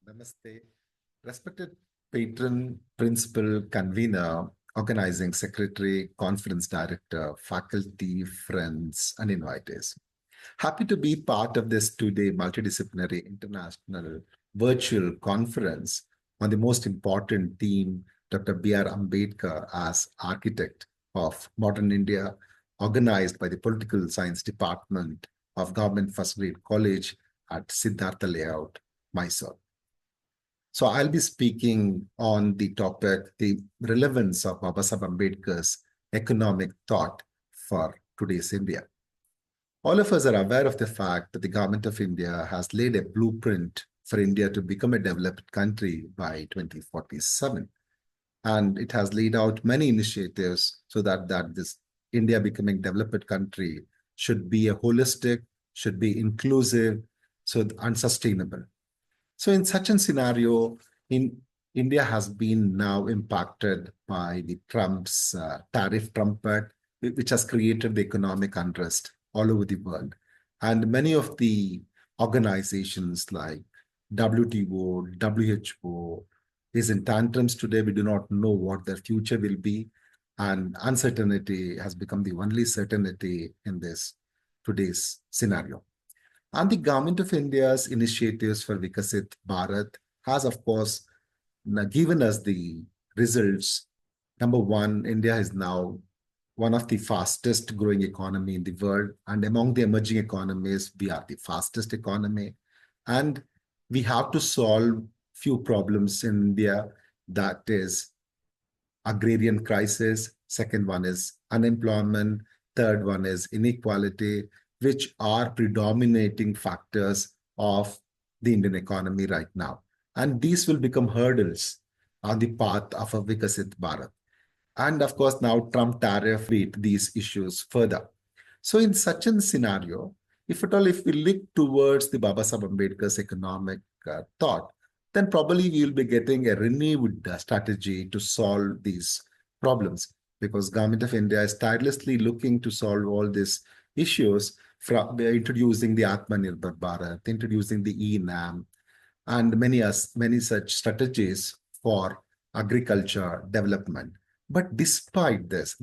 Namaste. Respected patron, principal, convener, organizing secretary, conference director, faculty, friends, and invitees. Happy to be part of this two-day multidisciplinary international virtual conference on the most important theme, Dr. B.R. Ambedkar as architect of modern India, organized by the Political Science Department of Government First Grade College at Siddhartha Layout, Mysore. So I'll be speaking on the topic, the relevance of Babasaheb Ambedkar's economic thought for today's India. All of us are aware of the fact that the government of India has laid a blueprint for India to become a developed country by 2047. And it has laid out many initiatives so that this India becoming developed country should be a holistic, should be inclusive, and sustainable. So in such a scenario, India has been now impacted by the Trump's tariff trumpet, which has created the economic unrest all over the world. And many of the organizations like WTO, WHO is in tantrums today. We do not know what their future will be. And uncertainty has become the only certainty in this today's scenario. And the government of India's initiatives for Vikasit Bharat has, of course, given us the results. Number one, India is now one of the fastest growing economy in the world. And among the emerging economies, we are the fastest economy. And we have to solve few problems in India. That is agrarian crisis. Second one is unemployment. Third one is inequality, which are predominating factors of the Indian economy right now. And these will become hurdles on the path of a Vikasit Bharat. And of course, now Trump tariff beat these issues further. So in such a scenario, if at all, if we look towards the Babasaheb Ambedkar's economic thought, then probably we will be getting a renewed strategy to solve these problems, because government of India is tirelessly looking to solve all these issues from introducing the Atmanirbhar Bharat, introducing the e-NAM, and many such strategies for agriculture development. But despite this,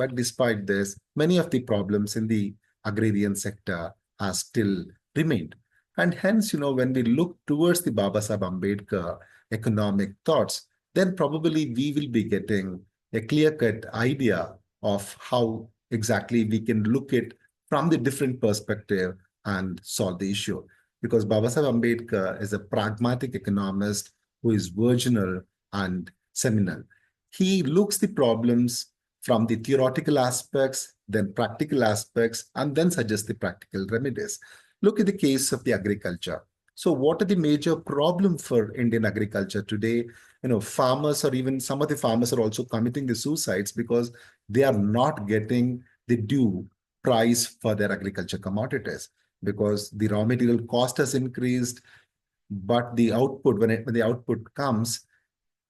many of the problems in the agrarian sector have still remained. And hence, when we look towards the Babasaheb Ambedkar economic thoughts, then probably we will be getting a clear-cut idea of how exactly we can look at from the different perspective and solve the issue. Because Babasaheb Ambedkar is a pragmatic economist who is virginal and seminal. He looks the problems from the theoretical aspects, then practical aspects, and then suggests the practical remedies. Look at the case of the agriculture. So what are the major problems for Indian agriculture today? Farmers, or even some of the farmers, are also committing the suicides because they are not getting the due price for their agriculture commodities, because the raw material cost has increased, but the output, when the output comes,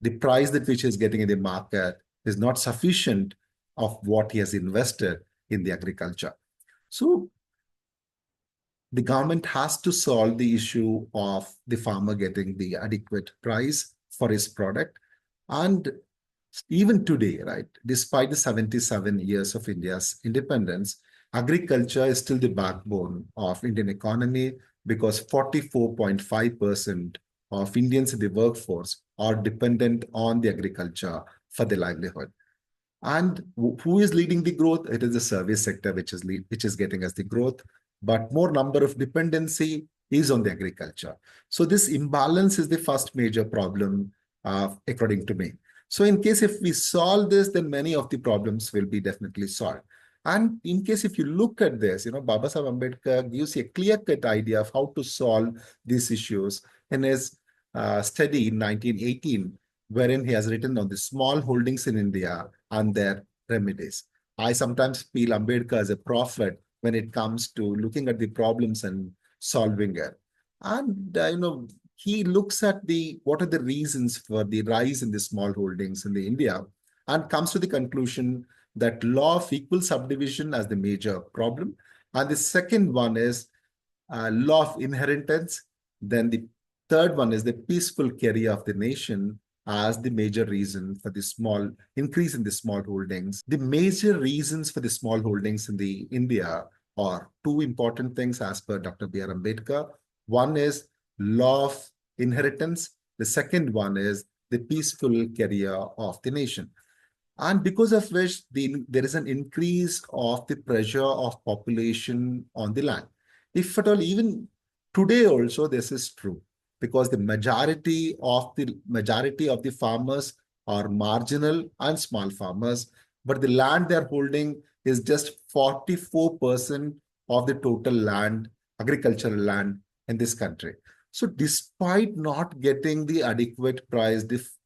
the price that which is getting in the market is not sufficient of what he has invested in the agriculture. So the government has to solve the issue of the farmer getting the adequate price for his product. And even today, right, despite the 77 years of India's independence, agriculture is still the backbone of Indian economy, because 44.5% of Indians in the workforce are dependent on the agriculture for their livelihood. And who is leading the growth? It is the service sector which is getting us the growth, but more number of dependency is on the agriculture. So this imbalance is the first major problem, according to me. So in case if we solve this, then many of the problems will be definitely solved. And in case if you look at this, Babasaheb Ambedkar gives you a clear-cut idea of how to solve these issues in his study in 1918, wherein he has written on the small holdings in India and their remedies. I sometimes feel Ambedkar as a prophet when it comes to looking at the problems and solving it. And, he looks at what are the reasons for the rise in the small holdings in the India, and comes to the conclusion that law of equal subdivision as the major problem. And the second one is law of inheritance. Then the third one is the peaceful carry of the nation as the major reason for the small increase in the small holdings. The major reasons for the small holdings in the India are two important things as per Dr. B.R. Ambedkar. One is law of inheritance. The second one is the peaceful career of the nation. And because of which there is an increase of the pressure of population on the land. If at all, even today also this is true, because the majority of the farmers are marginal and small farmers, but the land they're holding is just 44% of the total land, agricultural land in this country. So despite not getting the adequate price,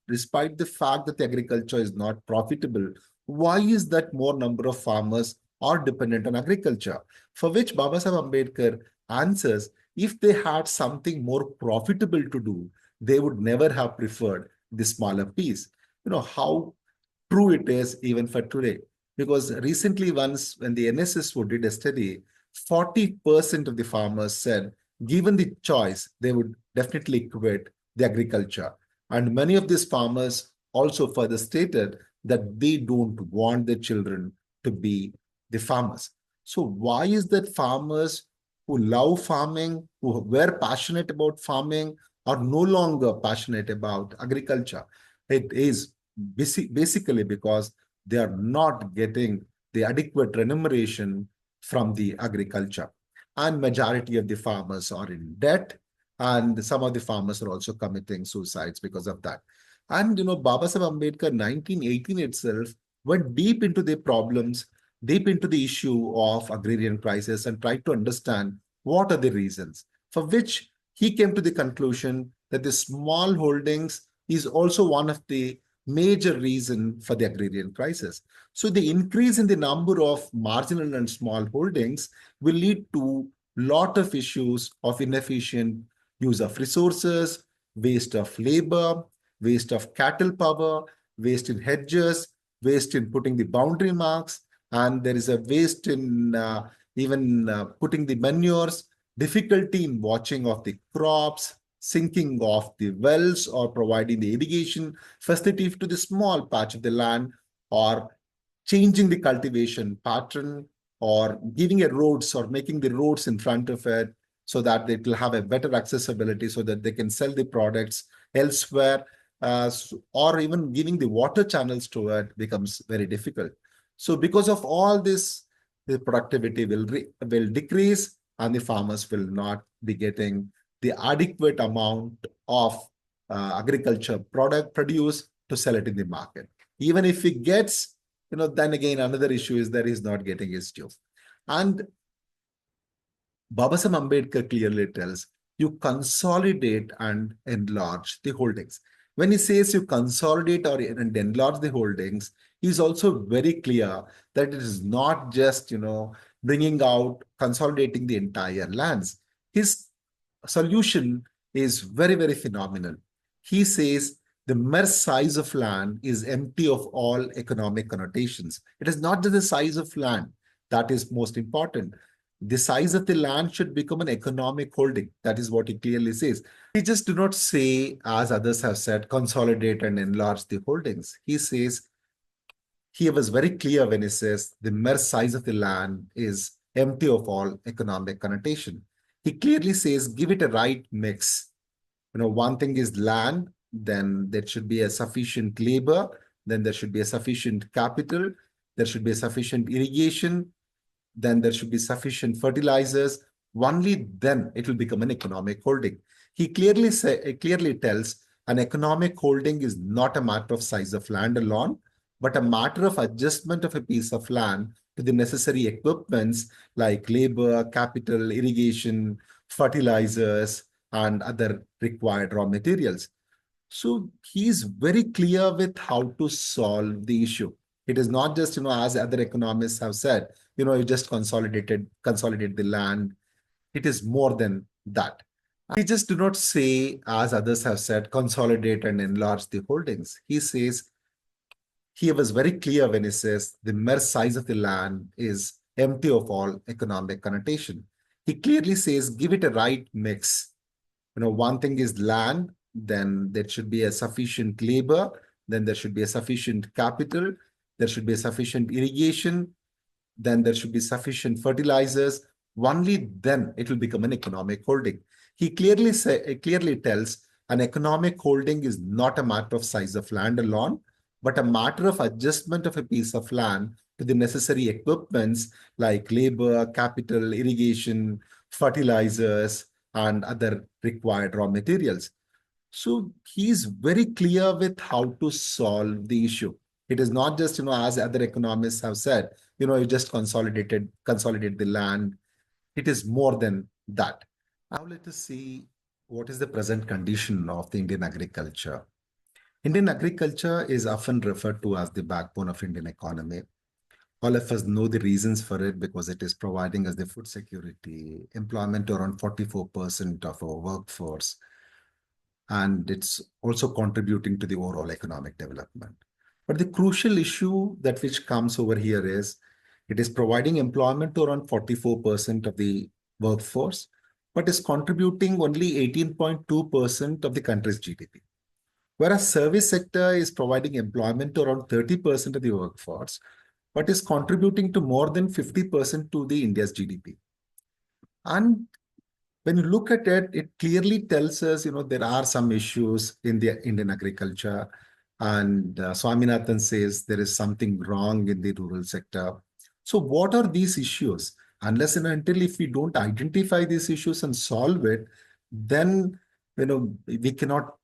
despite the fact that the agriculture is not profitable, why is that more number of farmers are dependent on agriculture? For which Baba Sahib Ambedkar answers, if they had something more profitable to do, they would never have preferred the smaller piece. You know how true it is even for today. Because recently, once when the NSS did a study, 40% of the farmers said, given the choice, they would definitely quit the agriculture. And many of these farmers also further stated that they don't want their children to be the farmers. So why is that farmers who love farming, who were passionate about farming, are no longer passionate about agriculture? It is basically because they are not getting the adequate remuneration from the agriculture. And majority of the farmers are in debt, and some of the farmers are also committing suicides because of that. And Baba Sahib Ambedkar 1918 itself went deep into the problems, deep into the issue of agrarian crisis, and tried to understand what are the reasons, for which he came to the conclusion that the small holdings is also one of the major reason for the agrarian crisis. So the increase in the number of marginal and small holdings will lead to lot of issues of inefficient use of resources, waste of labor, waste of cattle power, waste in hedges, waste in putting the boundary marks, and there is a waste in even putting the manures, difficulty in watching of the crops, sinking of the wells, or providing the irrigation facility to the small patch of the land, or changing the cultivation pattern, or giving a roads or making the roads in front of it so that it will have a better accessibility so that they can sell the products elsewhere, or even giving the water channels to it becomes very difficult. So because of all this, the productivity will decrease, and the farmers will not be getting the adequate amount of agriculture product produced to sell it in the market. Even if he gets, then again, another issue is that he's not getting his due. And Baba Sahib Ambedkar clearly tells you consolidate and enlarge the holdings. When he says you consolidate or and enlarge the holdings, he's also very clear that it is not just, bringing out, consolidating the entire lands. His solution is very, very phenomenal. He says the mere size of land is empty of all economic connotations. It is not just the size of land that is most important. The size of the land should become an economic holding. That is what he clearly says. He just do not say, as others have said, consolidate and enlarge the holdings. He says, he was very clear when he says the mere size of the land is empty of all economic connotation. He clearly says, give it a right mix. One thing is land, then there should be a sufficient labor, then there should be a sufficient capital, there should be a sufficient irrigation, then there should be sufficient fertilizers. Only then it will become an economic holding. He clearly tells an economic holding is not a matter of size of land alone, but a matter of adjustment of a piece of land to the necessary equipments like labor, capital, irrigation, fertilizers, and other required raw materials. So he's very clear with how to solve the issue. It is not just, as other economists have said, you just consolidate the land. It is more than that. He just do not say, as others have said, consolidate and enlarge the holdings. He says, he was very clear when he says the mere size of the land is empty of all economic connotation. He clearly says, give it a right mix. One thing is land, then there should be a sufficient labor, then there should be a sufficient capital, there should be a sufficient irrigation, then there should be sufficient fertilizers. Only then it will become an economic holding. He clearly tells an economic holding is not a matter of size of land alone, but a matter of adjustment of a piece of land to the necessary equipments like labor, capital, irrigation, fertilizers, and other required raw materials. So he's very clear with how to solve the issue. It is not just, as other economists have said, you just consolidate the land. It is more than that. Now let us see what is the present condition of the Indian agriculture. Indian agriculture is often referred to as the backbone of Indian economy. All of us know the reasons for it because it is providing us the food security, employment to around 44% of our workforce, and it's also contributing to the overall economic development. But the crucial issue that which comes over here is it is providing employment to around 44% of the workforce, but is contributing only 18.2% of the country's GDP. Whereas service sector is providing employment to around 30% of the workforce, but is contributing to more than 50% to the India's GDP. And when you look at it, it clearly tells us, there are some issues in the Indian agriculture. And Swaminathan says there is something wrong in the rural sector. So what are these issues? Unless and until if we don't identify these issues and solve it, then, we cannot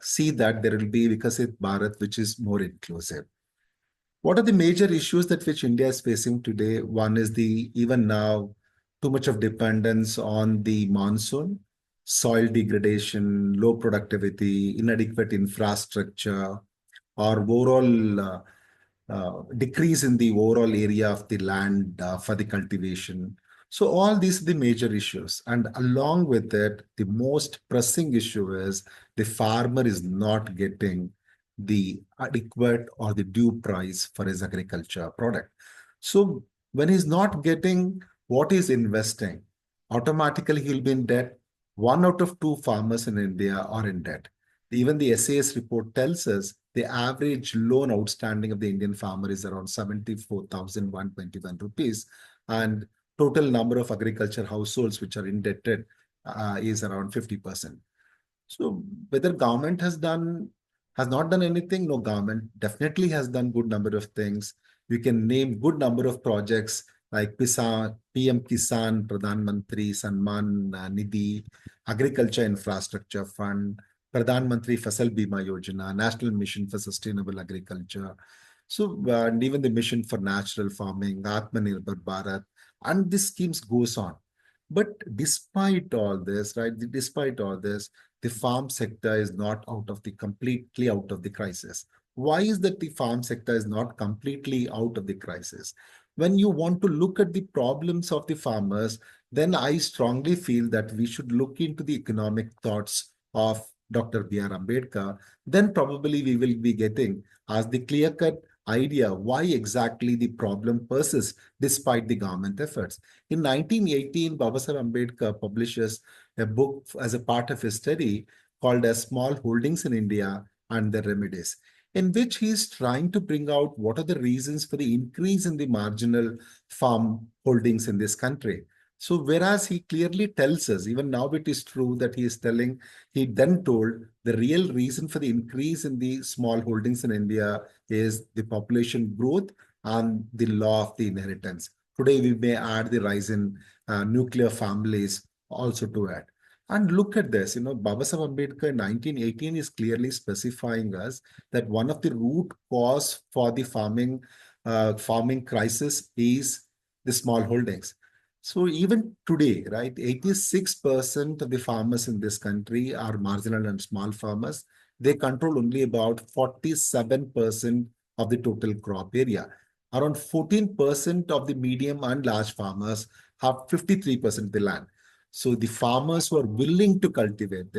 see that there will be Vikasit Bharat, which is more inclusive. What are the major issues that which India is facing today? One is even now, too much of dependence on the monsoon, soil degradation, low productivity, inadequate infrastructure, or overall decrease in the overall area of the land for the cultivation. So all these are the major issues. And along with it, the most pressing issue is the farmer is not getting the adequate or the due price for his agriculture product. So when he's not getting what he's investing, automatically he'll be in debt. 1 out of 2 farmers in India are in debt. Even the SAS report tells us the average loan outstanding of the Indian farmer is around 74,121 rupees. And total number of agriculture households which are indebted is around 50%. So whether government has not done anything, no, government definitely has done good number of things. We can name good number of projects like PM Kisan, Pradhan Mantri, Sanman Nidhi, Agriculture Infrastructure Fund, Pradhan Mantri Fasal Bima Yojana, National Mission for Sustainable Agriculture. So, and even the Mission for Natural Farming, Atmanirbhar Bharat, and this schemes goes on. But despite all this, right, despite all this, the farm sector is not completely out of the crisis. Why is that the farm sector is not completely out of the crisis? When you want to look at the problems of the farmers, then I strongly feel that we should look into the economic thoughts of Dr. B.R. Ambedkar. Then probably we will be getting as the clear-cut idea why exactly the problem persists despite the government efforts. In 1918, Babasaheb Ambedkar publishes a book as a part of his study called as Small Holdings in India and Their Remedies, in which he is trying to bring out what are the reasons for the increase in the marginal farm holdings in this country. So whereas he clearly tells us, even now it is true that he then told the real reason for the increase in the small holdings in India is the population growth and the law of the inheritance. Today, we may add the rise in nuclear families also to it. And look at this, Babasaheb Ambedkar in 1918 is clearly specifying us that one of the root cause for the farming crisis is the small holdings. So even today, right, 86% of the farmers in this country are marginal and small farmers. They control only about 47% of the total crop area. Around 14% of the medium and large farmers have 53% of the land. So the farmers who are willing to cultivate,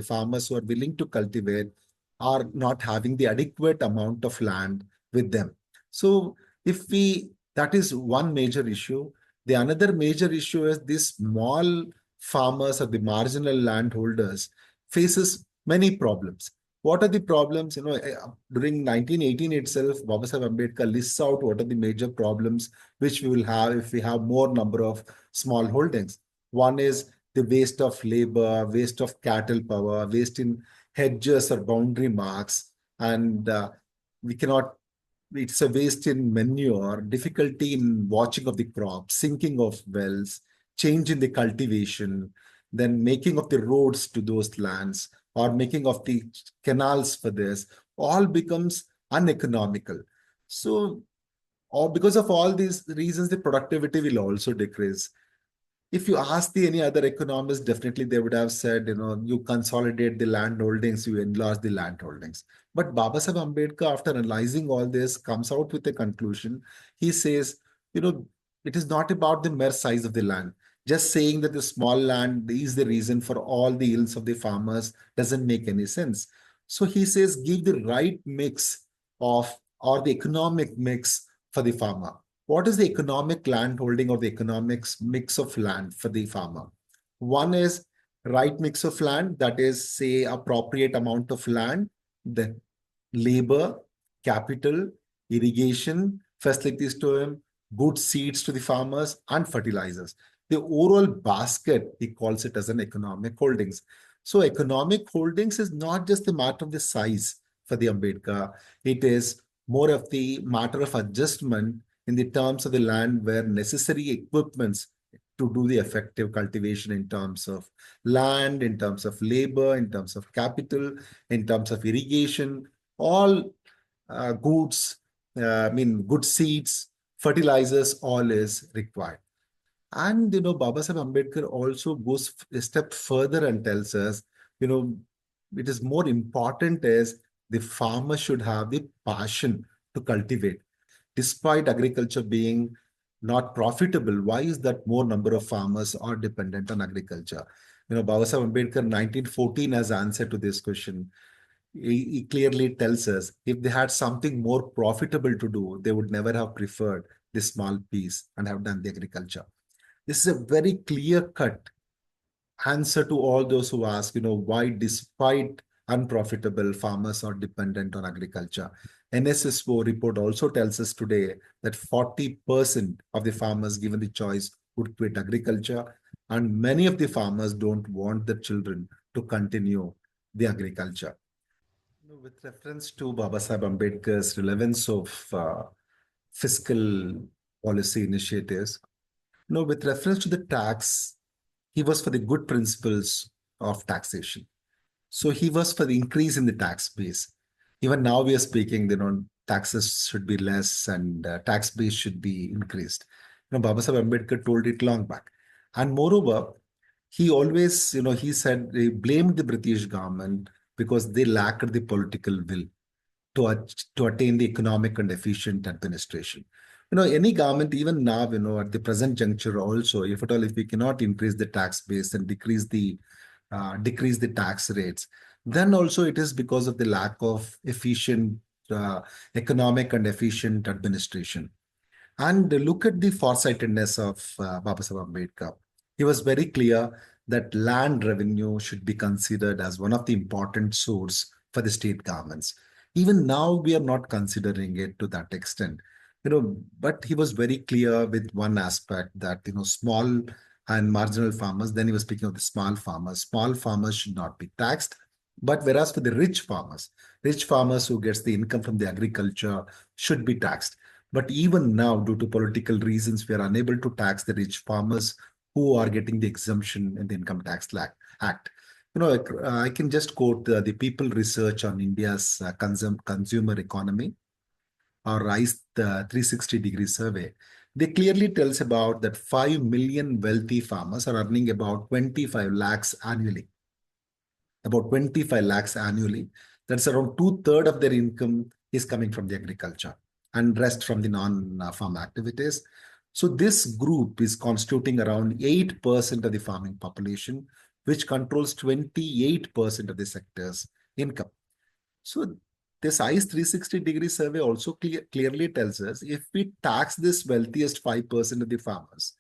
are not having the adequate amount of land with them. So that is one major issue. The another major issue is these small farmers or the marginal landholders. faces many problems. What are the problems? During 1918 itself, Baba Sahib Ambedkar lists out what are the major problems which we will have if we have more number of small holdings. One is the waste of labor, waste of cattle power, waste in hedges or boundary marks, and we cannot it's a waste in manure, difficulty in watching of the crop, sinking of wells, change in the cultivation, then making of the roads to those lands or making of the canals for this, all becomes uneconomical. So, or because of all these reasons, the productivity will also decrease. If you ask any other economists, definitely they would have said, you consolidate the land holdings, you enlarge the land holdings. But Baba Sahib Ambedkar, after analyzing all this, comes out with a conclusion. He says, you know, it is not about the mere size of the land. Just saying that the small land is the reason for all the ills of the farmers doesn't make any sense. So he says, give the right mix of, or the economic mix for the farmer. What is the economic land holding or the economics mix of land for the farmer? One is right mix of land, that is, say, appropriate amount of land, then labor, capital, irrigation, facilities to him, good seeds to the farmers, and fertilizers. The overall basket, he calls it as an economic holdings. So economic holdings is not just a matter of the size for the Ambedkar. It is more of the matter of adjustment in the terms of the land where necessary equipments to do the effective cultivation in terms of land, in terms of labor, in terms of capital, in terms of irrigation, all goods, good seeds, fertilizers, all is required. And, Baba Sahib Ambedkar also goes a step further and tells us, you know, it is more important as the farmer should have the passion to cultivate. Despite agriculture being not profitable, why is that more number of farmers are dependent on agriculture? Baba Sahib Ambedkar 1914 has answer to this question. He clearly tells us if they had something more profitable to do, they would never have preferred this small piece and have done the agriculture. This is a very clear cut answer to all those who ask, why despite unprofitable farmers are dependent on agriculture. NSSO report also tells us today that 40% of the farmers given the choice would quit agriculture, and many of the farmers don't want the children to continue the agriculture. With reference to Baba Sahib Ambedkar's relevance of fiscal policy initiatives, with reference to the tax, he was for the good principles of taxation. So he was for the increase in the tax base. Even now we are speaking, taxes should be less and tax base should be increased. Baba Sahib Ambedkar told it long back. And moreover, he always, he said he blamed the British government because they lacked the political will to attain the economic and efficient administration. Any government, even now, at the present juncture also, if at all, if we cannot increase the tax base and decrease the tax rates, then also it is because of the lack of efficient economic and efficient administration. And look at the farsightedness of Baba Sahib Ambedkar. He was very clear that land revenue should be considered as one of the important source for the state governments. Even now, we are not considering it to that extent. But he was very clear with one aspect that, small and marginal farmers, then he was speaking of the small farmers should not be taxed. But whereas for the rich farmers who gets the income from the agriculture should be taxed. But even now, due to political reasons, we are unable to tax the rich farmers who are getting the exemption in the Income Tax Act. I can just quote the People Research on India's consumer economy or RISE the 360-degree survey. They clearly tells about that 5 million wealthy farmers are earning about 25 lakhs annually. About 25 lakhs annually. That's around two-thirds of their income is coming from the agriculture and rest from the non-farm activities. So this group is constituting around 8% of the farming population, which controls 28% of the sector's income. So this ICE 360-degree survey also clearly tells us if we tax this wealthiest 5% of the farmers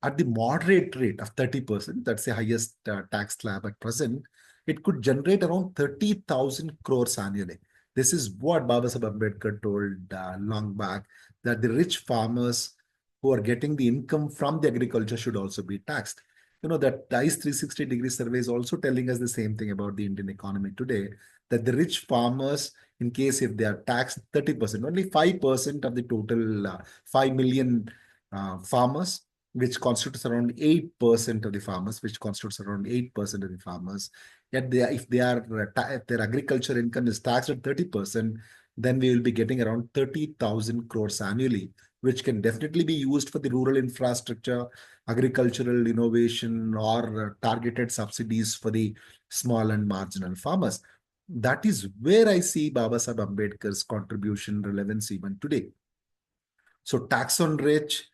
at the moderate rate of 30%, that's the highest tax slab at present, it could generate around 30,000 crores annually. This is what Baba Sahib Ambedkar told long back, that the rich farmers who are getting the income from the agriculture should also be taxed. That ICE 360-degree survey is also telling us the same thing about the Indian economy today, that the rich farmers, in case if they are taxed 30%, only 5% of the total 5 million farmers, which constitutes around 8% of the farmers, yet if if their agriculture income is taxed at 30%, then we will be getting around 30,000 crores annually, which can definitely be used for the rural infrastructure, agricultural innovation, or targeted subsidies for the small and marginal farmers. That is where I see Baba Sahib Ambedkar's contribution relevance even today. So tax on rich,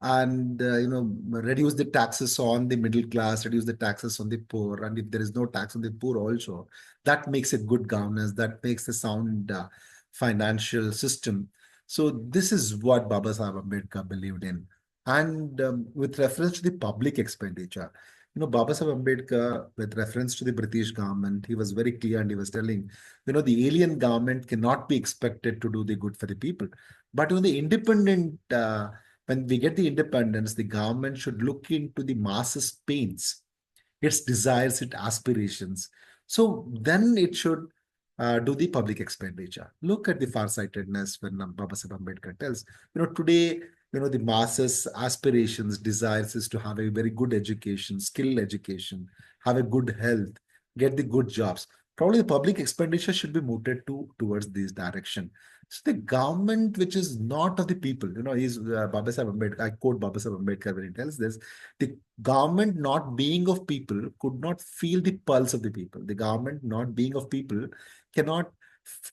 and reduce the taxes on the middle class, reduce the taxes on the poor, and if there is no tax on the poor also, that makes a good governance, that makes a sound financial system. So this is what Baba Sahib Ambedkar believed in. And with reference to the public expenditure, Baba Sahib Ambedkar, with reference to the British government, he was very clear, and he was telling, the alien government cannot be expected to do the good for the people. But the independent when we get the independence, the government should look into the masses' pains, its desires, its aspirations. So then it should do the public expenditure. Look at the farsightedness when Baba Sahib Ambedkar tells, today, the masses' aspirations, desires is to have a very good education, skill education, have a good health, get the good jobs. Probably the public expenditure should be mooted towards this direction. So the government, which is not of the people, he's Baba Sahib Ambedkar. I quote Baba Sahib Ambedkar when he tells this: the government not being of people could not feel the pulse of the people. The government not being of people cannot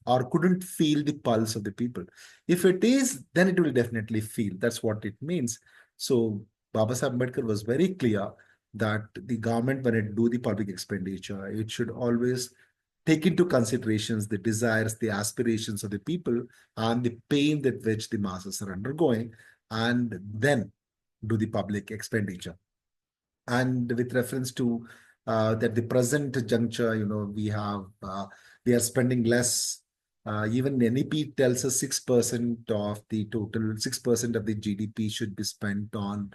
or couldn't feel the pulse of the people. If it is, then it will definitely feel. That's what it means. So Baba Sahib Ambedkar was very clear that the government, when it do the public expenditure, it should always take into considerations the desires, the aspirations of the people, and the pain that which the masses are undergoing, and then do the public expenditure. And with reference to that, the present juncture, we are spending less. Even NEP tells us 6% of the total, 6% of the GDP should be spent on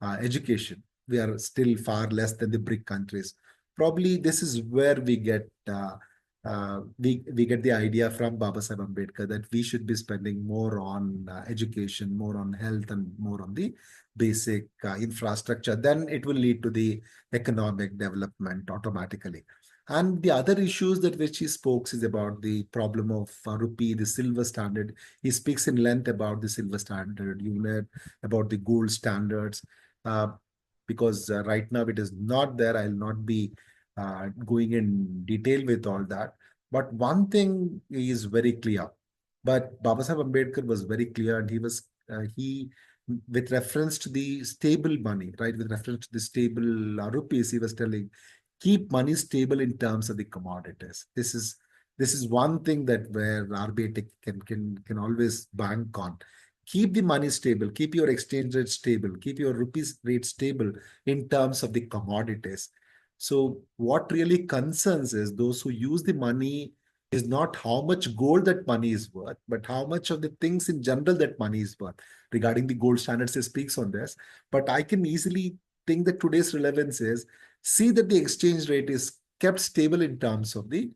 education. We are still far less than the BRIC countries. Probably this is where we get the idea from Baba Sahib Ambedkar that we should be spending more on education, more on health, and more on the basic infrastructure. Then it will lead to the economic development automatically. And the other issues that which he spoke is about the problem of rupee, the silver standard. He speaks in length about the silver standard unit, about the gold standards, uh, because right now it is not there. I'll not be going in detail with all that. But one thing is very clear. But Baba Sahib Ambedkar was very clear, and he with reference to the stable money, right? With reference to the stable rupees, he was telling, keep money stable in terms of the commodities. This is one thing that where RBI can always bank on. Keep the money stable, keep your exchange rate stable, keep your rupees rate stable in terms of the commodities. So what really concerns is those who use the money is not how much gold that money is worth, but how much of the things in general that money is worth. Regarding the gold standards, he speaks on this. But I can easily think that today's relevance is see that the exchange rate is kept stable in terms of the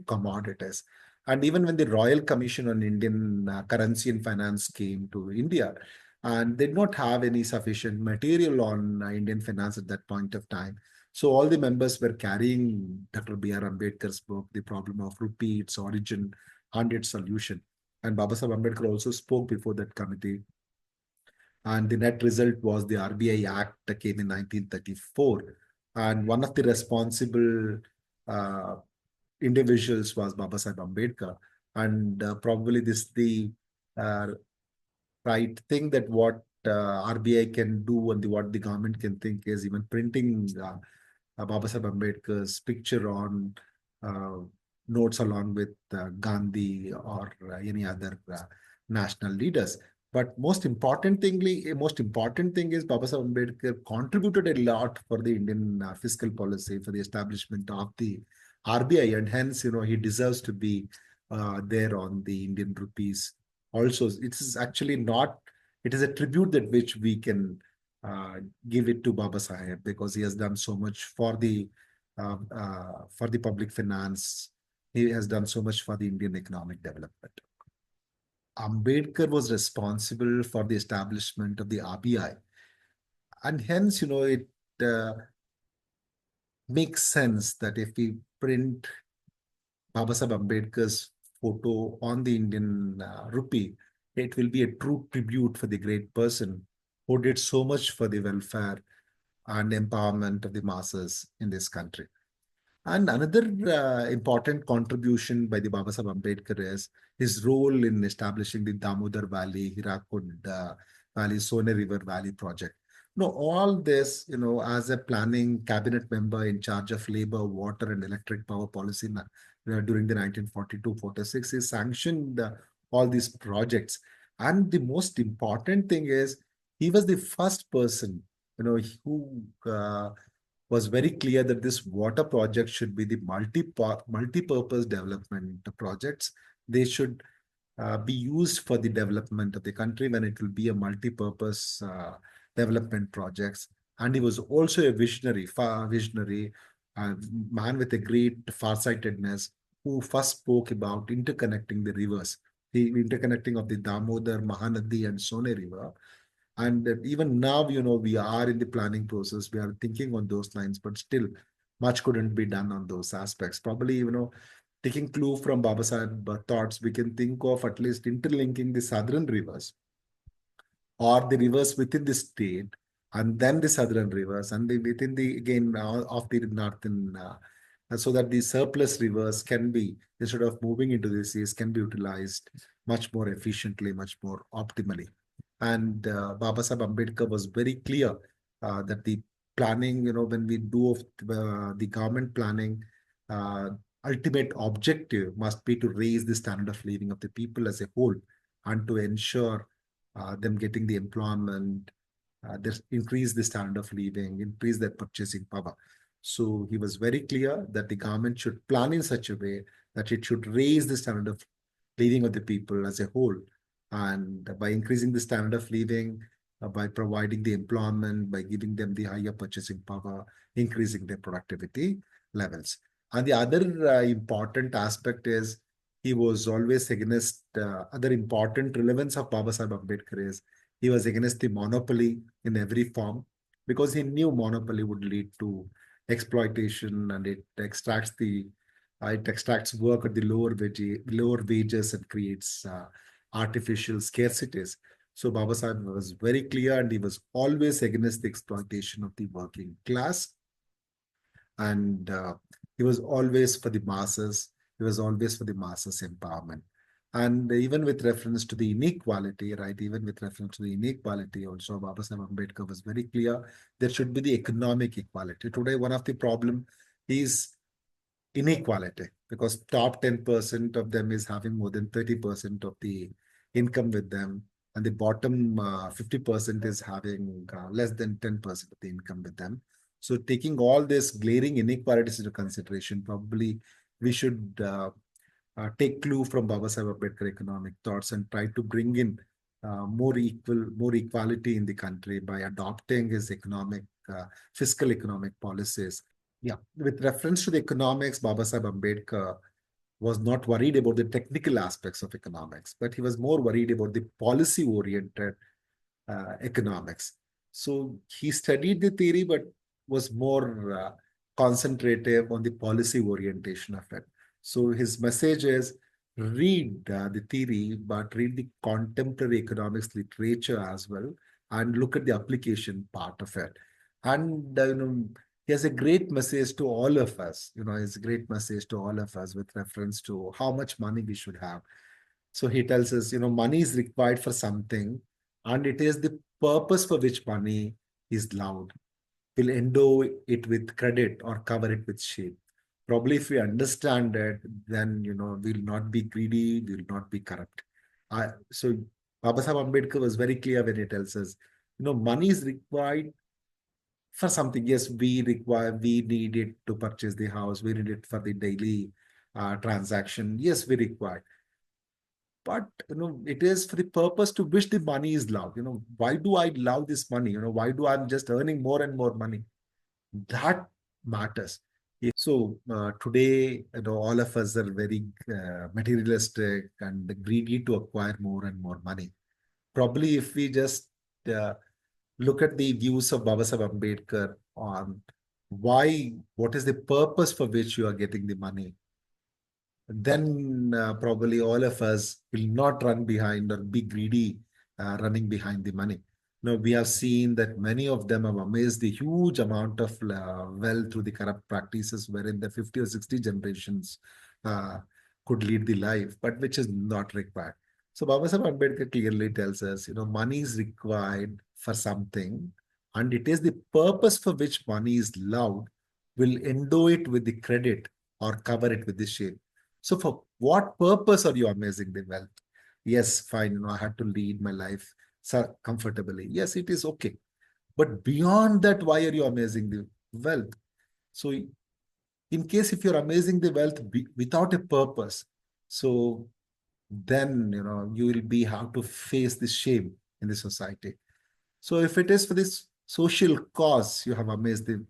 commodities. And even when the Royal Commission on Indian Currency and Finance came to India, and they did not have any sufficient material on Indian finance at that point of time. So all the members were carrying Dr.B.R. Ambedkar's book, The Problem of Rupee, Its Origin and Its Solution. And Baba Sahib Ambedkar also spoke before that committee. And the net result was the RBI Act that came in 1934. And one of the responsible uh, individuals was Baba Sahib Ambedkar. And probably this the uh, right thing that what RBI can do and what the government can think is even printing Baba Sahib Ambedkar's picture on uh, notes along with Gandhi or any other national leaders. But most important thing is Baba Sahib Ambedkar contributed a lot for the Indian fiscal policy, for the establishment of the RBI, and hence, he deserves to be there on the Indian rupees. Also, it is actually not. It is a tribute that which we can uh, give it to Baba Sahib, because he has done so much for the public finance. He has done so much for the Indian economic development. Ambedkar was responsible for the establishment of the RBI. And hence, it uh, makes sense that if we print Baba Sahib Ambedkar's photo on the Indian rupee, it will be a true tribute for the great person who did so much for the welfare and empowerment of the masses in this country. And another important contribution by the Baba Sahib Ambedkar is his role in establishing the Damodar Valley, Hirakud Valley, Sone River Valley project. All this, as a planning cabinet member in charge of labor, water, and electric power policy during the 1942-46, he sanctioned all these projects. And the most important thing is, he was the first person, who was very clear that this water project should be the multi-purpose development projects. They should be used for the development of the country, when it will be a multi-purpose development projects. And he was also a far visionary man with a great farsightedness, who first spoke about interconnecting the rivers, the interconnecting of the Damodar, Mahanadi, and Sone River. And even now, we are in the planning process. We are thinking on those lines, but still, much couldn't be done on those aspects. Probably, taking clue from Baba Sahib thoughts, we can think of at least interlinking the southern rivers, or the rivers within the state, and then the southern rivers, and within the again of the northern, so that the surplus rivers can be, instead of moving into the seas, can be utilized much more efficiently, much more optimally. And Baba Sahib Ambedkar was very clear that the planning, when we do the government planning, uh, ultimate objective must be to raise the standard of living of the people as a whole, and to ensure them getting the employment, increase the standard of living, increase their purchasing power. So he was very clear that the government should plan in such a way that it should raise the standard of living of the people as a whole. And by increasing the standard of living, by providing the employment, by giving them the higher purchasing power, increasing their productivity levels. And the other important aspect is, he was always against other important relevance of Baba Sahib Ambedkar is, he was against the monopoly in every form, because he knew monopoly would lead to exploitation, and it extracts work at the lower wages, and creates artificial scarcities. So Baba Sahib was very clear, and he was always against the exploitation of the working class. And he was always for the masses. He was always for the masses empowerment. And even with reference to the inequality, right? Even with reference to the inequality, also Baba Sahib Ambedkar was very clear, there should be the economic equality. Today, one of the problem is inequality, because top 10% of them is having more than 30% of the income with them, and the bottom 50% is having less than 10% of the income with them. So taking all this glaring inequalities into consideration, probably we should take clue from Baba Sahib Ambedkar economic thoughts, and try to bring in more equality in the country by adopting his fiscal economic policies. Yeah, with reference to the economics, Baba Sahib Ambedkar was not worried about the technical aspects of economics, but he was more worried about the policy-oriented economics. So he studied the theory, but was more concentrative on the policy orientation of it. So his message is, read the theory, but read the contemporary economics literature as well, and look at the application part of it. And he has a great message to all of us. It's a great message to all of us with reference to how much money we should have. So he tells us, money is required for something, and it is the purpose for which money is loved. We'll endow it with credit or cover it with shame. Probably if we understand it, then, we'll not be greedy, we'll not be corrupt. So Baba Sahib Ambedkar was very clear when he tells us, money is required for something. Yes, we need it to purchase the house, we need it for the daily transaction. Yes, we require. But it is for the purpose to which the money is loved. Why do I love this money? Why do I'm just earning more and more money? That matters. So today, all of us are very materialistic and greedy to acquire more and more money. Probably, if we just uh, look at the views of Baba Sahib Ambedkar on what is the purpose for which you are getting the money, then probably all of us will not run behind or be greedy running behind the money. We have seen that many of them have amassed the huge amount of wealth through the corrupt practices wherein the 50 or 60 generations uh, could lead the life, but which is not required. So Baba Sahib Ambedkar clearly tells us, money is required for something, and it is the purpose for which money is loved will endow it with the credit or cover it with the shame. So for what purpose are you amassing the wealth? Yes, fine, I had to lead my life comfortably. Yes, it is okay. But beyond that, why are you amassing the wealth? So in case if you're amassing the wealth without a purpose, so then you will be have to face the shame in the society. So if it is for this social cause, you have amaze the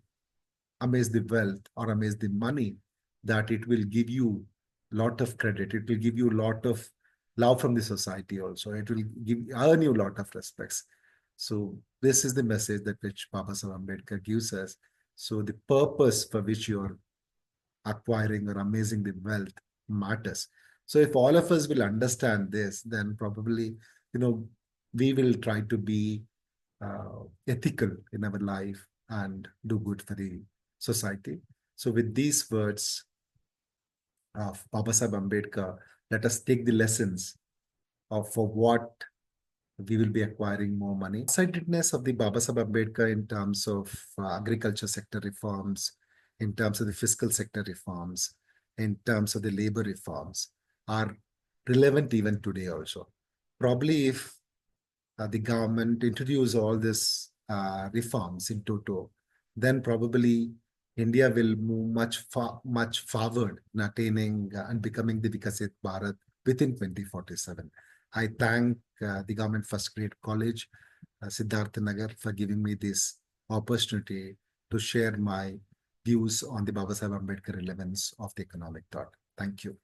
wealth or amaze the money, that it will give you lot of credit, it will give you lot of love from the society also, it will earn you a lot of respects. So this is the message that which Baba Sahib Ambedkar gives us. So the purpose for which you are acquiring or amazing the wealth matters. So if all of us will understand this, then probably we will try to be ethical in our life and do good for the society. So with these words of Baba Sahib Ambedkar, let us take the lessons of for what we will be acquiring more money. Sightedness of the Baba Sahib Ambedkar in terms of agriculture sector reforms, in terms of the fiscal sector reforms, in terms of the labor reforms are relevant even today also. Probably if the government introduce all these reforms in toto, then probably India will move much forward in attaining and becoming the Vikasit Bharat within 2047. I thank the government first grade college, Siddharth Nagar, for giving me this opportunity to share my views on the Baba Sahib Ambedkar relevance of the economic thought. Thank you.